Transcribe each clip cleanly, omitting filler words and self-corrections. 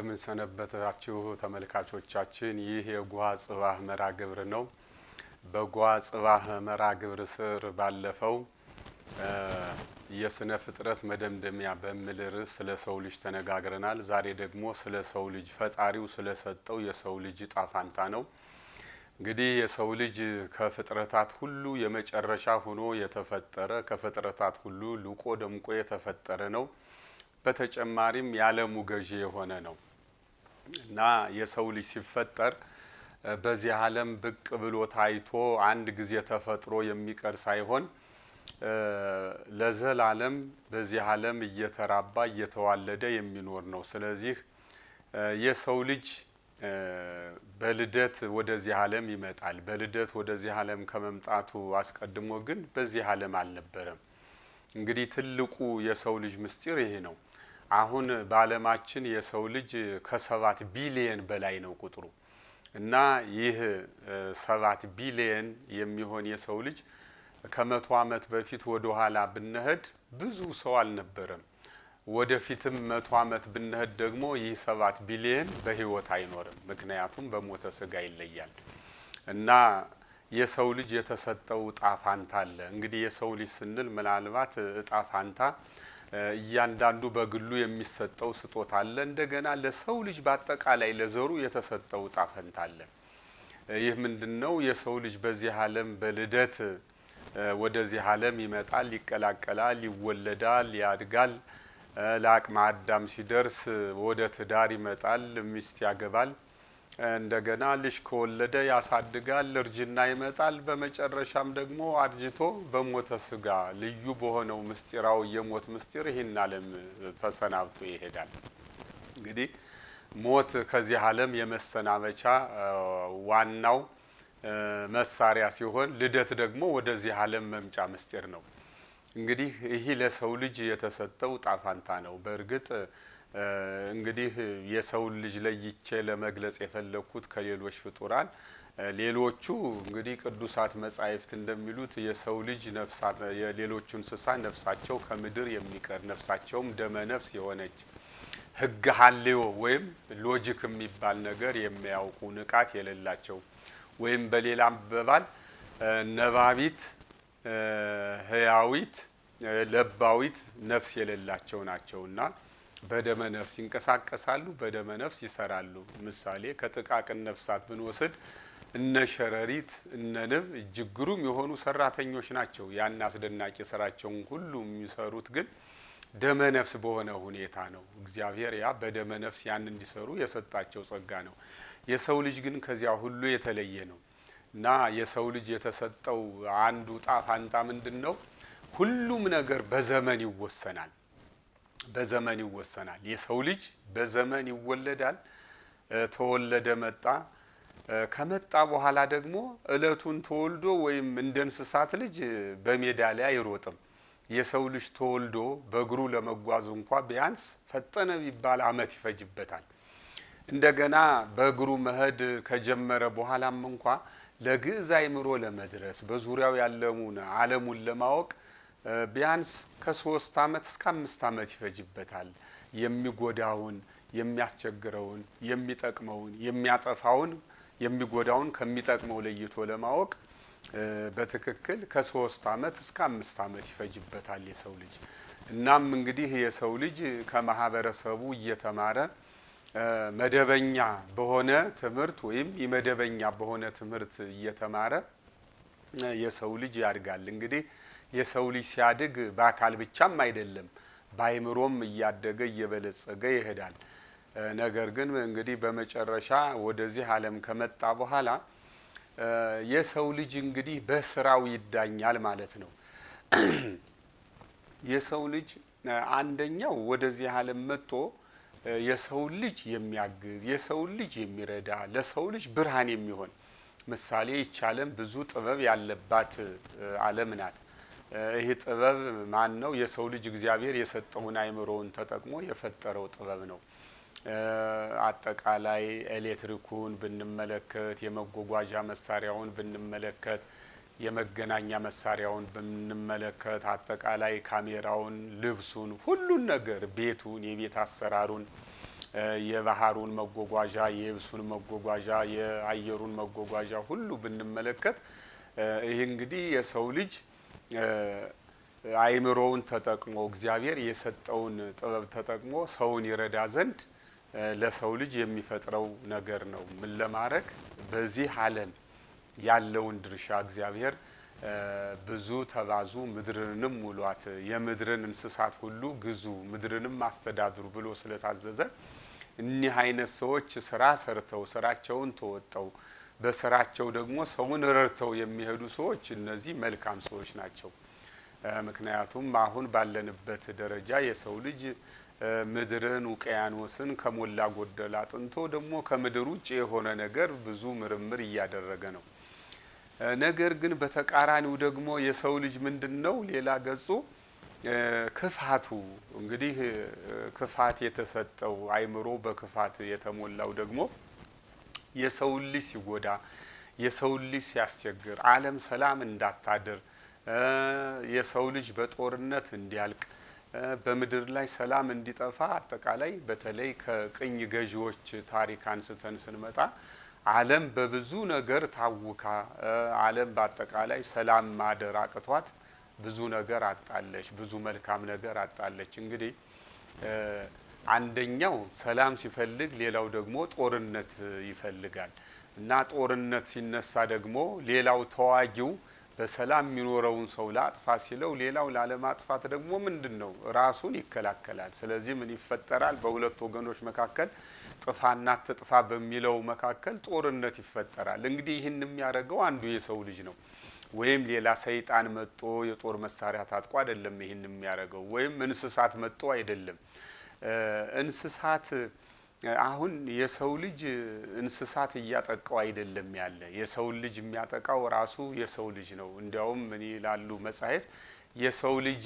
እንደምን ሰነበታችሁ ተመልካቾቻችን። ይህ የጓ ጽባህ መርሃ ግብር ነው። በጓ ጽባህ መርሃ ግብር ስር ባለፈው የስነ ፍጥረት መደምደሚያ በሚል ርዕስ ስለ ሰው ልጅ ተነጋግረናል። ዛሬ ደግሞ ስለ ሰው ልጅ ፈጣሪው ስለሰጠው የሰው ልጅ ዕጣ ፈንታ ነው። እንግዲህ የሰው ልጅ ከፍጥረታት ሁሉ የመጨረሻ ሆኖ የተፈጠረ ከፍጥረታት ሁሉ ልቆ ደምቆ የተፈጠረ ነው። በተጨማሪም የዓለሙ ገዢ የሆነ ነው እና የሰው ልጅ ሲፈጠር በዚህ ዓለም ብቅ ብሎ ታይቶ አንድ ጊዜ ተፈጥሮ የሚቀር ሳይሆን ለዘላለም በዚህ ዓለም እየተራባ እየተዋለደ የሚኖር ነው። ስለዚህ የሰው ልጅ በልደት ወደዚህ ዓለም ይመጣል። በልደት ወደዚህ ዓለም ከመምጣቱ አስቀድሞ ግን በዚህ ዓለም አልነበረም። እንግዲህ ትልቁ የሰው ልጅ ምስጢር ይሄ ነው። አሁን በዓለማችን የሰው ልጅ ከ7 ቢሊየን በላይ ነው ቁጥሩ እና ይህ 7 ቢሊየን የሚሆን የሰው ልጅ ከ100 ዓመት በፊት ወደ ኋላ ብንሄድ ብዙ ሰው አልነበረም። ወደፊትም 100 ዓመት ብንሄድ ደግሞ ይህ 7 ቢሊየን በህይወት አይኖርም። ምክንያቱም በሞተ ስጋ ይለያል እና የሰው ልጅ የተሰጠው ዕጣ ፈንታ አለ። እንግዲህ የሰው ልጅ ስንል ምናልባት ዕጣ ፈንታ እያንዳንዱ በግሉ የሚሰጠው ስጦታ አለ። እንደገና ለሰው ልጅ በአጠቃላይ ለዘሩ የተሰጠው ዕጣ ፈንታ አለ። ይህ ምንድነው? የሰው ልጅ በዚህ ዓለም በልደት ወደዚህ ዓለም ይመጣል፣ ይቀላቀላል፣ ይወለዳል፣ ያድጋል። ለአቅመ አዳም ሲደርስ ወደ ትዳር ይመጣል፣ ሚስት ያገባል። እንደገና ልጅ ከወለደ ያሳድጋል፣ እርጅና ይመጣል። በመጨረሻም ደግሞ አርጅቶ በሞተ ስጋ ልዩ በሆነው ምስጢራዊ የሞት ምስጢር ይህን ዓለም ተሰናብቶ ይሄዳል። እንግዲህ ሞት ከዚህ ዓለም የመሰናበቻ ዋናው መሳሪያ ሲሆን ልደት ደግሞ ወደዚህ ዓለም መምጫ ምስጢር ነው። እንግዲህ ይህ ለሰው ልጅ የተሰጠው ዕጣ ፈንታ ነው። በእርግጥ እንግዲህ የሰው ልጅ ለይቼ ለመግለጽ የፈለኩት ከሌሎች ፍጡራን ሌሎቹ እንግዲህ ቅዱሳት መጻሕፍት እንደሚሉት የሰው ልጅ ነፍሳት የሌሎቹ እንስሳ ነፍሳቸው ከምድር የሚቀር ነፍሳቸውም ደመ ነፍስ የሆነች ሕግ ሀልዮ ወይም ሎጂክ የሚባል ነገር የሚያውቁ ንቃት የሌላቸው ወይም በሌላ አባባል ነባቢት ህያዊት ለባዊት ነፍስ የሌላቸው ናቸውና በደመ ነፍስ ይንቀሳቀሳሉ፣ በደመ ነፍስ ይሰራሉ። ምሳሌ ከጥቃቅን ነፍሳት ብንወስድ እነ ሸረሪት እነ ንብ እጅግ ግሩም የሆኑ ሰራተኞች ናቸው። ያን አስደናቂ ስራቸውን ሁሉ የሚሰሩት ግን ደመ ነፍስ በሆነ ሁኔታ ነው። እግዚአብሔር ያ በደመ ነፍስ ያን እንዲሰሩ የሰጣቸው ጸጋ ነው። የሰው ልጅ ግን ከዚያ ሁሉ የተለየ ነው እና የሰው ልጅ የተሰጠው አንዱ ዕጣ ፈንታ ምንድነው? ሁሉም ነገር በዘመን ይወሰናል። በዘመን ይወሰናል። የሰው ልጅ በዘመን ይወለዳል። ተወለደ፣ መጣ። ከመጣ በኋላ ደግሞ እለቱን ተወልዶ ወይም እንደ እንስሳት ልጅ በሜዳ ላይ አይሮጥም። የሰው ልጅ ተወልዶ በእግሩ ለመጓዝ እንኳ ቢያንስ ፈጠነ ቢባል ዓመት ይፈጅበታል። እንደገና በእግሩ መሄድ ከጀመረ በኋላም እንኳ ለግዕዝ አእምሮ ለመድረስ በዙሪያው ያለውን ዓለሙን ለማወቅ ቢያንስ ከ3 ዓመት እስከ 5 ዓመት ይፈጅበታል። የሚጎዳውን፣ የሚያስቸግረውን፣ የሚጠቅመውን፣ የሚያጠፋውን፣ የሚጎዳውን ከሚጠቅመው ለይቶ ለማወቅ በትክክል ከ3 ዓመት እስከ 5 ዓመት ይፈጅበታል የሰው ልጅ። እናም እንግዲህ የሰው ልጅ ከማህበረሰቡ እየተማረ መደበኛ በሆነ ትምህርት ወይም የመደበኛ በሆነ ትምህርት እየተማረ የሰው ልጅ ያድጋል። እንግዲህ የሰው ልጅ ሲያድግ በአካል ብቻም አይደለም በአእምሮም እያደገ እየበለጸገ ይሄዳል። ነገር ግን እንግዲህ በመጨረሻ ወደዚህ ዓለም ከመጣ በኋላ የሰው ልጅ እንግዲህ በስራው ይዳኛል ማለት ነው። የሰው ልጅ አንደኛው ወደዚህ ዓለም መጥቶ የሰው ልጅ የሚያግዝ፣ የሰው ልጅ የሚረዳ፣ ለሰው ልጅ ብርሃን የሚሆን ምሳሌ ይህች ዓለም ብዙ ጥበብ ያለባት ዓለም ናት። ይህ ጥበብ ማን ነው? የሰው ልጅ እግዚአብሔር የሰጠውን አእምሮውን ተጠቅሞ የፈጠረው ጥበብ ነው። አጠቃላይ ኤሌክትሪኩን ብንመለከት፣ የመጓጓዣ መሳሪያውን ብንመለከት፣ የመገናኛ መሳሪያውን ብንመለከት፣ አጠቃላይ ካሜራውን፣ ልብሱን፣ ሁሉን ነገር ቤቱን፣ የቤት አሰራሩን የባህሩን መጓጓዣ፣ የየብሱን መጓጓዣ፣ የአየሩን መጓጓዣ ሁሉ ብንመለከት ይህ እንግዲህ የሰው ልጅ አይምሮውን ተጠቅሞ እግዚአብሔር የሰጠውን ጥበብ ተጠቅሞ ሰውን ይረዳ ዘንድ ለሰው ልጅ የሚፈጥረው ነገር ነው። ምን ለማድረግ በዚህ ዓለም ያለውን ድርሻ እግዚአብሔር ብዙ ተባዙ ምድርንም ሙሏት የምድርን እንስሳት ሁሉ ግዙ ምድርንም አስተዳድሩ ብሎ ስለታዘዘ እኒህ አይነት ሰዎች ስራ ሰርተው ስራቸውን ተወጣው በስራቸው ደግሞ ሰውን ረድተው የሚሄዱ ሰዎች እነዚህ መልካም ሰዎች ናቸው። ምክንያቱም አሁን ባለንበት ደረጃ የሰው ልጅ ምድርን ውቅያኖስን ከሞላ ጎደል አጥንቶ ደግሞ ከምድር ውጭ የሆነ ነገር ብዙ ምርምር እያደረገ ነው። ነገር ግን በተቃራኒው ደግሞ የሰው ልጅ ምንድነው ሌላ ገጹ ክፋቱ እንግዲህ ክፋት የተሰጠው አይምሮ በክፋት የተሞላው ደግሞ የሰው ልጅ ሲጎዳ የሰው ልጅ ሲያስቸግር ዓለም ሰላም እንዳታድር የሰው ልጅ በጦርነት እንዲያልቅ በምድር ላይ ሰላም እንዲጠፋ አጠቃላይ በተለይ ከቅኝ ገዢዎች ታሪክ አንስተን ስንመጣ ዓለም በብዙ ነገር ታውካ ዓለም በአጠቃላይ ሰላም ማደር አቅቷት ብዙ ነገር አጣለች ብዙ መልካም ነገር አጣለች። እንግዲህ አንደኛው ሰላም ሲፈልግ ሌላው ደግሞ ጦርነት ይፈልጋል እና ጦርነት ሲነሳ ደግሞ ሌላው ተዋጊው በሰላም የሚኖረውን ሰው ላጥፋ ሲለው ሌላው ላለማጥፋት ደግሞ ምንድነው ራሱን ይከላከላል። ስለዚህ ምን ይፈጠራል? በሁለት ወገኖች መካከል ጥፋና ተጥፋ በሚለው መካከል ጦርነት ይፈጠራል። እንግዲህ ይህን የሚያደርገው አንዱ የሰው ልጅ ነው። ወይም ሌላ ሰይጣን መጥቶ የጦር መሳሪያ ታጥቆ አይደለም ይህን የሚያደርገው ወይም እንስሳት መጥቶ አይደለም። እንስሳት አሁን የሰው ልጅ እንስሳት እያጠቃው አይደለም ያለ የሰው ልጅ የሚያጠቃው ራሱ የሰው ልጅ ነው። እንዲያውም ምን ይላሉ መጻሕፍት የሰው ልጅ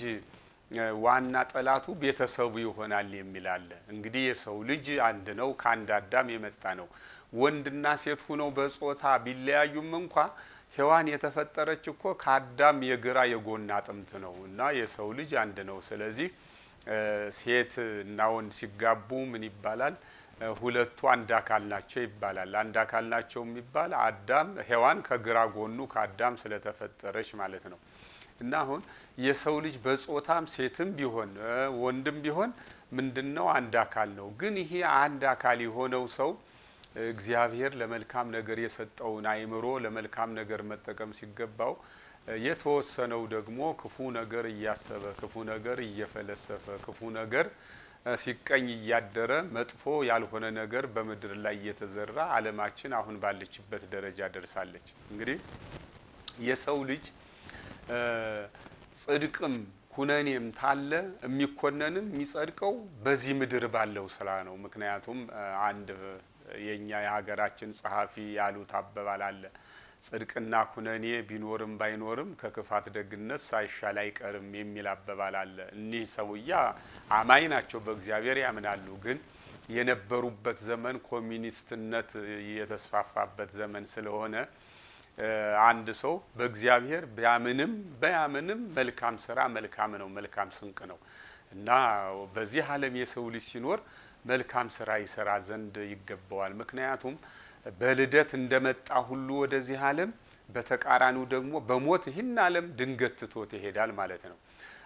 ዋና ጠላቱ ቤተሰቡ ይሆናል የሚል አለ። እንግዲህ የሰው ልጅ አንድ ነው ከአንድ አዳም የመጣ ነው። ወንድና ሴት ሆነው በጾታ ቢለያዩም እንኳን ሔዋን የተፈጠረች እኮ ከአዳም የግራ የጎን አጥንት ነው እና የሰው ልጅ አንድ ነው። ስለዚህ ሴት እና ወንድ ሲጋቡ ምን ይባላል? ሁለቱ አንድ አካል ናቸው ይባላል። አንድ አካል ናቸው የሚባል አዳም ሔዋን ከግራ ጎኑ ከአዳም ስለተፈጠረች ማለት ነው። እና አሁን የሰው ልጅ በጾታም ሴትም ቢሆን ወንድም ቢሆን ምንድነው አንድ አካል ነው። ግን ይሄ አንድ አካል የሆነው ሰው እግዚአብሔር ለመልካም ነገር የሰጠውን አይምሮ ለመልካም ነገር መጠቀም ሲገባው የተወሰነው ደግሞ ክፉ ነገር እያሰበ ክፉ ነገር እየፈለሰፈ ክፉ ነገር ሲቀኝ እያደረ መጥፎ ያልሆነ ነገር በምድር ላይ እየተዘራ ዓለማችን አሁን ባለችበት ደረጃ ደርሳለች። እንግዲህ የሰው ልጅ ጽድቅም ኩነኔም ታለ የሚኮነንም የሚጸድቀው በዚህ ምድር ባለው ስራ ነው። ምክንያቱም አንድ የኛ የሀገራችን ጸሐፊ ያሉት አባባል አለ ጽድቅና ኩነኔ ቢኖርም ባይኖርም ከክፋት ደግነት ሳይሻል አይቀርም የሚል አባባል አለ። እኒህ ሰውያ አማኝ ናቸው በእግዚአብሔር ያምናሉ። ግን የነበሩበት ዘመን ኮሚኒስትነት የተስፋፋበት ዘመን ስለሆነ አንድ ሰው በእግዚአብሔር ቢያምንም ባያምንም መልካም ስራ መልካም ነው መልካም ስንቅ ነው እና በዚህ ዓለም የሰው ልጅ ሲኖር መልካም ስራ ይሰራ ዘንድ ይገባዋል። ምክንያቱም በልደት እንደመጣ ሁሉ ወደዚህ ዓለም በተቃራኒው ደግሞ በሞት ይህን ዓለም ድንገት ትቶት ይሄዳል ማለት ነው።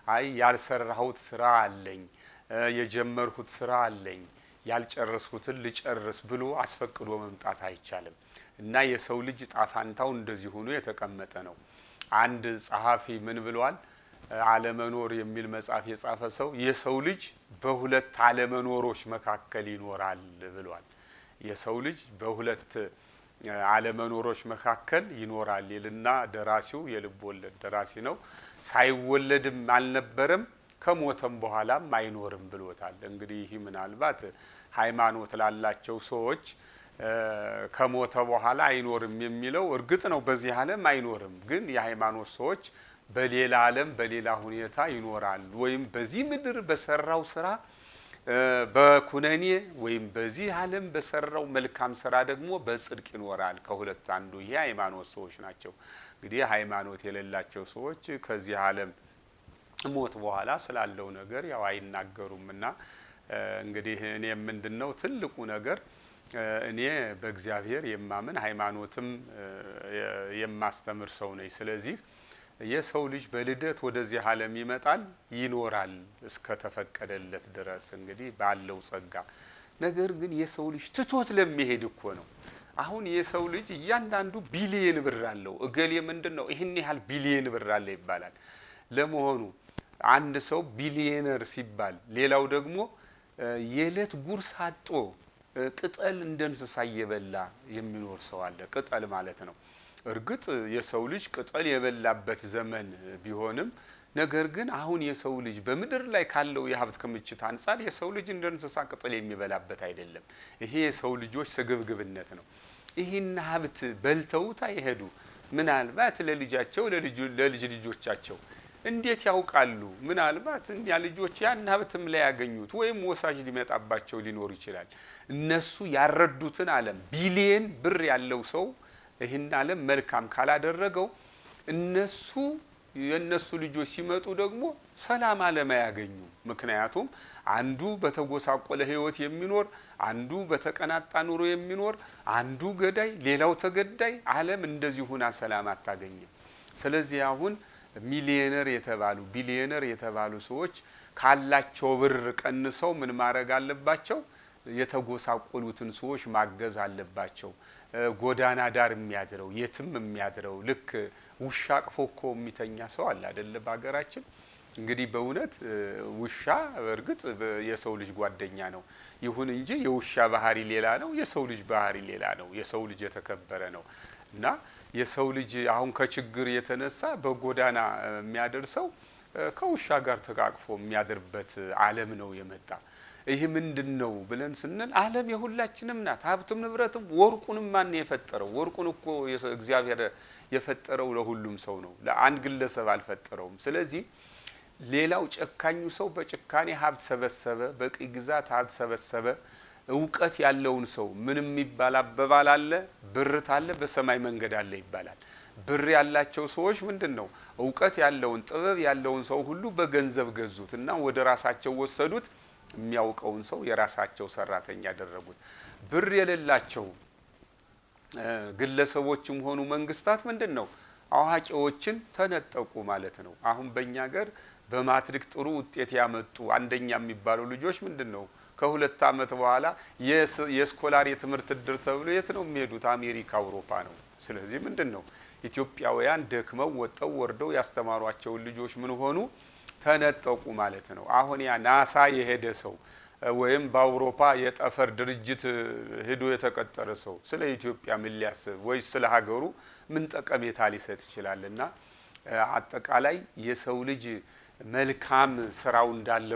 አይ ያልሰራሁት ስራ አለኝ የጀመርኩት ስራ አለኝ ያልጨረስኩትን ልጨርስ ብሎ አስፈቅዶ መምጣት አይቻልም እና የሰው ልጅ ጣፋንታው እንደዚህ ሆኖ የተቀመጠ ነው። አንድ ጸሐፊ ምን ብሏል? አለመኖር የሚል መጽሐፍ የጻፈ ሰው የሰው ልጅ በሁለት አለመኖሮች መካከል ይኖራል ብሏል። የሰው ልጅ በሁለት አለመኖሮች መካከል ይኖራል ይልና ደራሲው የልብ ወለድ ደራሲ ነው። ሳይወለድም አልነበረም ከሞተም በኋላም አይኖርም ብሎታል። እንግዲህ ይህ ምናልባት ሃይማኖት ላላቸው ሰዎች ከሞተ በኋላ አይኖርም የሚለው እርግጥ ነው በዚህ ዓለም አይኖርም። ግን የሃይማኖት ሰዎች በሌላ ዓለም በሌላ ሁኔታ ይኖራል ወይም በዚህ ምድር በሰራው ስራ በኩነኔ ወይም በዚህ ዓለም በሰራው መልካም ስራ ደግሞ በጽድቅ ይኖራል። ከሁለት አንዱ ይሄ ሃይማኖት ሰዎች ናቸው። እንግዲህ ሃይማኖት የሌላቸው ሰዎች ከዚህ ዓለም ሞት በኋላ ስላለው ነገር ያው አይናገሩምና እንግዲህ እኔ ምንድነው ትልቁ ነገር እኔ በእግዚአብሔር የማምን ሃይማኖትም የማስተምር ሰው ነኝ። ስለዚህ የሰው ልጅ በልደት ወደዚህ ዓለም ይመጣል ይኖራል እስከ ተፈቀደለት ድረስ እንግዲህ ባለው ጸጋ። ነገር ግን የሰው ልጅ ትቶት ለሚሄድ እኮ ነው። አሁን የሰው ልጅ እያንዳንዱ ቢሊየን ብር አለው። እገሌ ምንድነው ይሄን ያህል ቢሊየን ብር አለ ይባላል። ለመሆኑ አንድ ሰው ቢሊየነር ሲባል ሌላው ደግሞ የዕለት ጉርስ አጥቶ ቅጠል እንደ እንስሳ እየበላ የሚኖር ሰው አለ። ቅጠል ማለት ነው። እርግጥ የሰው ልጅ ቅጠል የበላበት ዘመን ቢሆንም ነገር ግን አሁን የሰው ልጅ በምድር ላይ ካለው የሀብት ክምችት አንፃር የሰው ልጅ እንደ እንስሳ ቅጠል የሚበላበት አይደለም። ይሄ የሰው ልጆች ስግብግብነት ነው። ይሄን ሀብት በልተውት አይሄዱ። ምናልባት ለልጃቸው ለልጅ ልጆቻቸው እንዴት ያውቃሉ? ምናልባት እኛ ልጆች ያን ሀብትም ላይ ያገኙት ወይም ወሳጅ ሊመጣባቸው ሊኖር ይችላል። እነሱ ያረዱትን ዓለም ቢሊየን ብር ያለው ሰው ይህን ዓለም መልካም ካላደረገው እነሱ የነሱ ልጆች ሲመጡ ደግሞ ሰላም ዓለም ያገኙ። ምክንያቱም አንዱ በተጎሳቆለ ህይወት የሚኖር አንዱ በተቀናጣ ኑሮ የሚኖር አንዱ ገዳይ ሌላው ተገዳይ ዓለም እንደዚህ ሆና ሰላም አታገኝም። ስለዚህ አሁን ሚሊዮነር የተባሉ ቢሊዮነር የተባሉ ሰዎች ካላቸው ብር ቀንሰው ምን ማድረግ አለባቸው? የተጎሳቆሉትን ሰዎች ማገዝ አለባቸው። ጎዳና ዳር የሚያድረው የትም የሚያድረው ልክ ውሻ አቅፎኮ የሚተኛ ሰው አለ አይደል በሀገራችን። እንግዲህ በእውነት ውሻ በእርግጥ የሰው ልጅ ጓደኛ ነው። ይሁን እንጂ የውሻ ባህሪ ሌላ ነው፣ የሰው ልጅ ባህሪ ሌላ ነው። የሰው ልጅ የተከበረ ነው እና የሰው ልጅ አሁን ከችግር የተነሳ በጎዳና የሚያደርሰው ከውሻ ጋር ተቃቅፎ የሚያድርበት ዓለም ነው የመጣ። ይህ ምንድነው ብለን ስንል ዓለም የሁላችንም ናት። ሀብቱም ንብረቱም ወርቁንም ማን የፈጠረው? ወርቁን እኮ እግዚአብሔር የፈጠረው ለሁሉም ሰው ነው፣ ለአንድ ግለሰብ አልፈጠረውም። ስለዚህ ሌላው ጨካኙ ሰው በጭካኔ ሀብት ሰበሰበ፣ በቅኝ ግዛት ሀብት ሰበሰበ። እውቀት ያለውን ሰው ምንም የሚባል አባባል አለ፣ ብር ታለ በሰማይ መንገድ አለ ይባላል። ብር ያላቸው ሰዎች ምንድነው እውቀት ያለውን ጥበብ ያለውን ሰው ሁሉ በገንዘብ ገዙት እና ወደ ራሳቸው ወሰዱት። የሚያውቀውን ሰው የራሳቸው ሰራተኛ ያደረጉት። ብር የሌላቸው ግለሰቦችም ሆኑ መንግስታት ምንድነው አዋቂዎችን ተነጠቁ ማለት ነው። አሁን በእኛ ሀገር በማትሪክ ጥሩ ውጤት ያመጡ አንደኛ የሚባሉ ልጆች ምንድነው ከሁለት አመት በኋላ የስኮላር የትምህርት እድል ተብሎ የት ነው የሚሄዱት? አሜሪካ፣ አውሮፓ ነው። ስለዚህ ምንድነው ኢትዮጵያውያን ደክመው ወጠው ወርደው ያስተማሯቸውን ልጆች ምን ሆኑ? ተነጠቁ ማለት ነው። አሁን ያ ናሳ የሄደ ሰው ወይም በአውሮፓ የጠፈር ድርጅት ሄዶ የተቀጠረ ሰው ስለ ኢትዮጵያ ምን ሊያስብ ወይ ስለ ሀገሩ ምን ጠቀሜታ ሊሰጥ ይችላልና አጠቃላይ የሰው ልጅ መልካም ስራው እንዳለ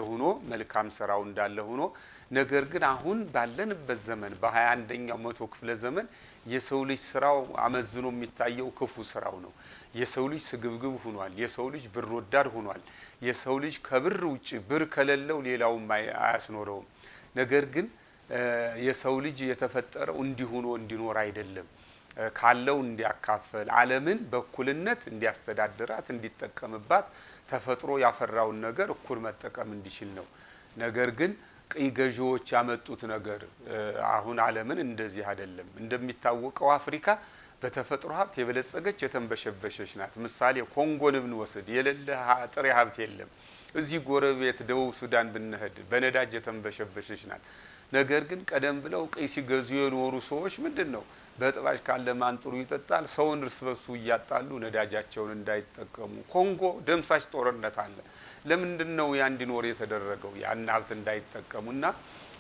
ሆኖ ነገር ግን አሁን ባለንበት ዘመን በ21ኛው መቶ ክፍለ ዘመን የሰው ልጅ ስራው አመዝኖ የሚታየው ክፉ ስራው ነው። የሰው ልጅ ስግብግብ ሆኗል። የሰው ልጅ ብር ወዳድ ሆኗል። የሰው ልጅ ከብር ውጪ ብር ከሌለው ሌላውም አያስኖረውም። ነገር ግን የሰው ልጅ የተፈጠረው እንዲሆኖ እንዲኖር አይደለም፣ ካለው እንዲያካፈል ዓለምን በእኩልነት እንዲያስተዳድራት እንዲጠቀምባት ተፈጥሮ ያፈራውን ነገር እኩል መጠቀም እንዲችል ነው። ነገር ግን ቅኝ ገዢዎች ያመጡት ነገር አሁን ዓለምን እንደዚህ አይደለም። እንደሚታወቀው አፍሪካ በተፈጥሮ ሀብት የበለጸገች የተንበሸበሸች ናት። ምሳሌ ኮንጎን ብንወስድ የሌለ ጥሬ ሀብት የለም። እዚህ ጎረቤት ደቡብ ሱዳን ብንሄድ በነዳጅ የተንበሸበሸች ናት። ነገር ግን ቀደም ብለው ቅኝ ሲገዙ የኖሩ ሰዎች ምንድነው በጥባጭ ካለ ማንጥሩ ይጠጣል፣ ሰውን እርስ በርሱ እያጣሉ ነዳጃቸውን እንዳይጠቀሙ። ኮንጎ ደምሳሽ ጦርነት አለ። ለምንድነው ያ እንዲኖር የተደረገው? ያን ሀብት እንዳይጠቀሙና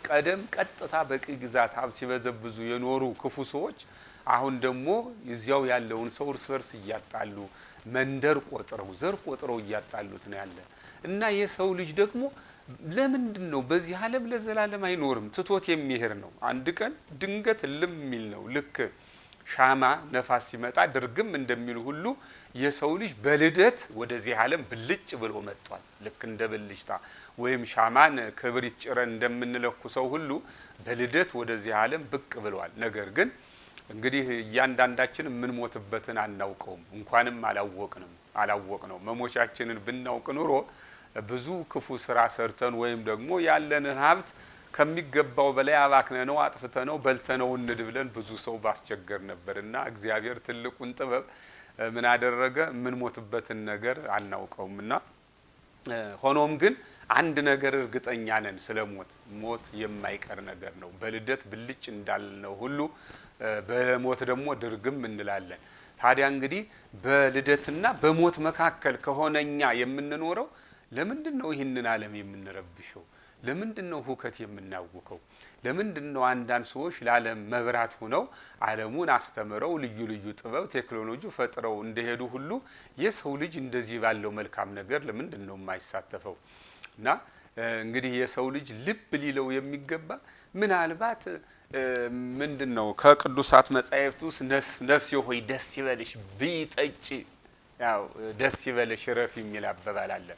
ቀደም ቀጥታ በቅኝ ግዛት ሀብት ሲበዘብዙ የኖሩ ክፉ ሰዎች አሁን ደግሞ እዚያው ያለውን ሰው እርስ በርስ እያጣሉ መንደር ቆጥረው ዘር ቆጥረው እያጣሉት ነው ያለ እና የሰው ልጅ ደግሞ ለምንድነው በዚህ ዓለም ለዘላለም አይኖርም? ትቶት የሚሄድ ነው። አንድ ቀን ድንገት ልም የሚል ነው። ልክ ሻማ ነፋስ ሲመጣ ድርግም እንደሚሉ ሁሉ የሰው ልጅ በልደት ወደዚህ ዓለም ብልጭ ብሎ መጥቷል። ልክ እንደ ብልጭታ ወይም ሻማን ክብሪት ጭረን እንደምንለኩ ሰው ሁሉ በልደት ወደዚህ ዓለም ብቅ ብሏል። ነገር ግን እንግዲህ እያንዳንዳችን ምን ሞትበትን አናውቀውም። እንኳንም አላወቅነው። መሞቻችንን ብናውቅ ኑሮ ብዙ ክፉ ስራ ሰርተን ወይም ደግሞ ያለንን ሀብት ከሚገባው በላይ አባክነ ነው አጥፍተ ነው በልተ ነው እንድ ብለን ብዙ ሰው ባስቸገር ነበርና እግዚአብሔር ትልቁን ጥበብ ምን አደረገ? ምን ሞትበትን ነገር አናውቀውምና ሆኖም ግን አንድ ነገር እርግጠኛ ነን ስለሞት ሞት የማይቀር ነገር ነው። በልደት ብልጭ እንዳልነው ሁሉ በሞት ደግሞ ድርግም እንላለን። ታዲያ እንግዲህ በልደትና በሞት መካከል ከሆነኛ የምንኖረው ለምንድነው ይህንን ዓለም የምንረብሸው? ለምንድነው ሁከት የምናውከው? ለምንድነው አንዳንድ ሰዎች ለዓለም መብራት ሆነው ዓለሙን አስተምረው ልዩ ልዩ ጥበብ ቴክኖሎጂ ፈጥረው እንደሄዱ ሁሉ የሰው ልጅ እንደዚህ ባለው መልካም ነገር ለምንድነው የማይሳተፈው? እና እንግዲህ የሰው ልጅ ልብ ሊለው የሚገባ ምናልባት ምንድነው ከቅዱሳት መጻሕፍት ውስጥ ነፍሴ ሆይ ደስ ይበልሽ ቢጠጪ ያው ደስ ይበልሽ ረፊ የሚል አባባል አለ።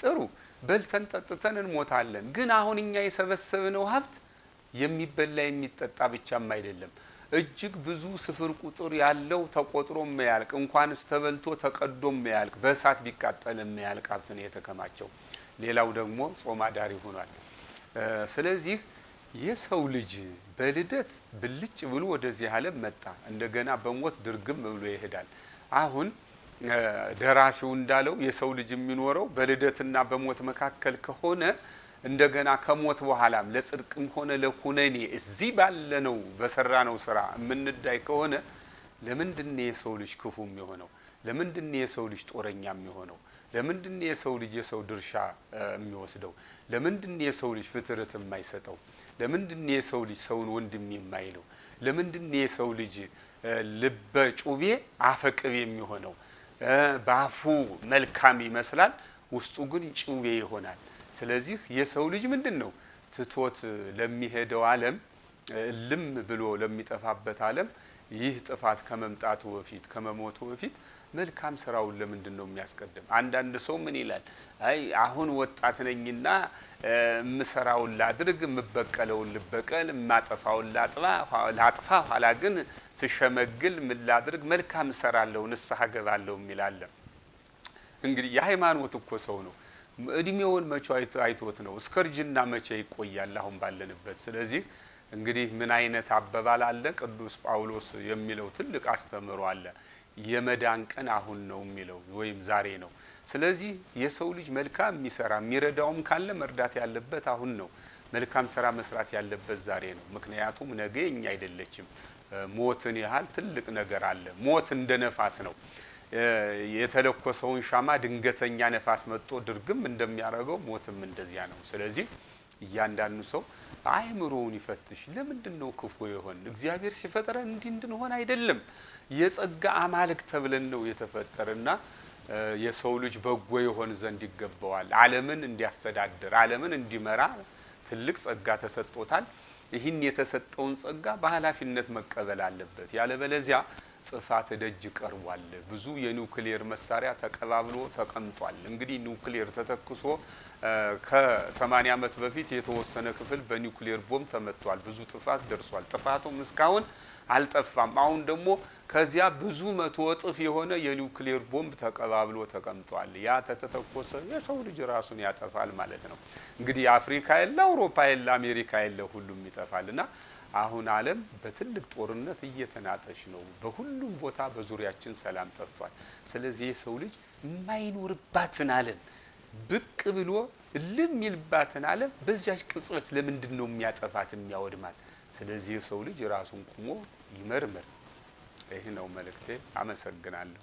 ጥሩ በልተን ጠጥተን እንሞታለን። ግን አሁን እኛ የሰበሰብነው ሀብት የሚበላ የሚጠጣ ብቻም አይደለም። እጅግ ብዙ ስፍር ቁጥር ያለው ተቆጥሮ የማያልቅ እንኳንስ ተበልቶ ተቀዶ የማያልቅ በእሳት ቢቃጠል የማያልቅ ሀብት ነው የተከማቸው። ሌላው ደግሞ ጾም አዳሪ ሆኗል። ስለዚህ የሰው ልጅ በልደት ብልጭ ብሎ ወደዚህ ዓለም መጣ። እንደገና በሞት ድርግም ብሎ ይሄዳል። አሁን ደራሲው እንዳለው የሰው ልጅ የሚኖረው በልደትና በሞት መካከል ከሆነ እንደገና ከሞት በኋላም ለጽድቅም ሆነ ለኩነኔ እዚህ ባለነው በሰራነው ስራ የምንዳይ ከሆነ ለምንድነው የሰው ልጅ ክፉ የሚሆነው? ለምንድነው የሰው ልጅ ጦረኛ የሚሆነው? ለምንድነው የሰው ልጅ የሰው ድርሻ የሚወስደው? ለምንድነው የሰው ልጅ ፍትርት የማይሰጠው? ለምንድነው የሰው ልጅ ሰውን ወንድም የማይለው? ለምንድነው የሰው ልጅ ልበ ጩቤ አፈቅብ የሚሆነው? በአፉ መልካም ይመስላል ውስጡ ግን ጩቤ ይሆናል። ስለዚህ የሰው ልጅ ምንድነው ትቶት ለሚሄደው ዓለም ልም ብሎ ለሚጠፋበት ዓለም ይህ ጥፋት ከመምጣቱ በፊት ከመሞቱ በፊት መልካም ስራውን ለምንድነው የሚያስቀድም? አንዳንድ ሰው ምን ይላል? አይ አሁን ወጣት ነኝና ምሰራውን ላድርግ፣ ምበቀለውን ልበቀል፣ ማጠፋውን ላጥፋ፣ ኋላ ግን ስሸመግል ምን ላድርግ መልካም ሰራለሁ ንስሐ ገባለሁ ይላል። እንግዲህ የሃይማኖት እኮ ሰው ነው። እድሜውን መቼ አይቶት ነው? እስከርጅና መቼ ይቆያል አሁን ባለንበት? ስለዚህ እንግዲህ ምን አይነት አባባል አለ? ቅዱስ ጳውሎስ የሚለው ትልቅ አስተምሮ አለ። የመዳን ቀን አሁን ነው የሚለው ወይም ዛሬ ነው። ስለዚህ የሰው ልጅ መልካም የሚሰራ የሚረዳውም ካለ መርዳት ያለበት አሁን ነው። መልካም ስራ መስራት ያለበት ዛሬ ነው። ምክንያቱም ነገ እኛ አይደለችም። ሞትን ያህል ትልቅ ነገር አለ። ሞት እንደ ነፋስ ነው። የተለኮሰውን ሻማ ድንገተኛ ነፋስ መጥቶ ድርግም እንደሚያደርገው ሞትም እንደዚያ ነው። ስለዚህ እያንዳንዱ ሰው አእምሮውን ይፈትሽ። ለምንድነው ክፉ የሆን? እግዚአብሔር ሲፈጥረን እንዲህ እንድንሆን አይደለም። የጸጋ አማልክት ተብለን ነው የተፈጠረና የሰው ልጅ በጎ የሆን ዘንድ ይገባዋል። ዓለምን እንዲያስተዳድር ዓለምን እንዲመራ ትልቅ ጸጋ ተሰጥቶታል። ይህን የተሰጠውን ጸጋ በኃላፊነት መቀበል አለበት። ያለበለዚያ ጥፋት ደጅ ቀርቧል። ብዙ የኒውክሌር መሳሪያ ተቀባብሎ ተቀምጧል። እንግዲህ ኒውክሌር ተተክሶ ከ80 ዓመት በፊት የተወሰነ ክፍል በኒውክሌር ቦምብ ተመቷል። ብዙ ጥፋት ደርሷል። ጥፋቱም እስካሁን አልጠፋም። አሁን ደግሞ ከዚያ ብዙ መቶ እጥፍ የሆነ የኒውክሌር ቦምብ ተቀባብሎ ተቀምጧል። ያ ተተኮሰ የሰው ልጅ ራሱን ያጠፋል ማለት ነው። እንግዲህ አፍሪካ የለ፣ አውሮፓ የለ፣ አሜሪካ የለ፣ ሁሉም ይጠፋልና አሁን ዓለም በትልቅ ጦርነት እየተናጠች ነው። በሁሉም ቦታ በዙሪያችን ሰላም ጠፍቷል። ስለዚህ የሰው ልጅ የማይኖርባትን ዓለም ብቅ ብሎ ልም ይልባትን ዓለም በዚያች ቅጽበት ለምንድነው የሚያጠፋት የሚያወድማት? ስለዚህ የሰው ልጅ ራሱን ቆሞ ይመርምር። ይህ ነው መልእክቴ። አመሰግናለሁ።